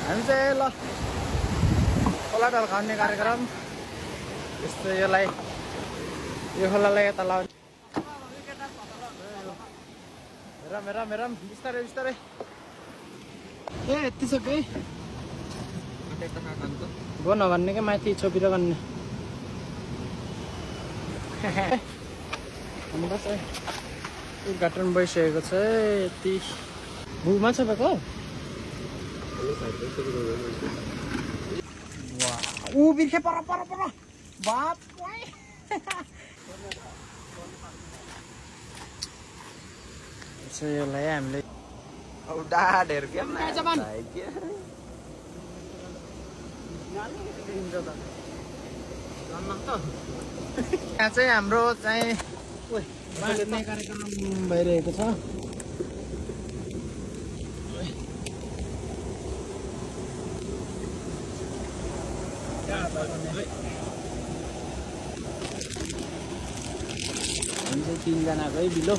हामी चाहिँ ल खोलाढल खन्ने कार्यक्रम यस्तो यसलाई यो खोलालाई यता लाउने हेरम बिस्तारै बिस्तारै ए यति सके गो नभन्ने क्या माथि छोपिएर भन्ने उद्घाटन भइसकेको छ यति भूमा छ भएको ऊ बिर्खे पर बाप यसलाई हामीले यहाँ चाहिँ हाम्रो चाहिँ कार्यक्रम भइरहेको छ हामी चाहिँ 3 जनाको है बिलो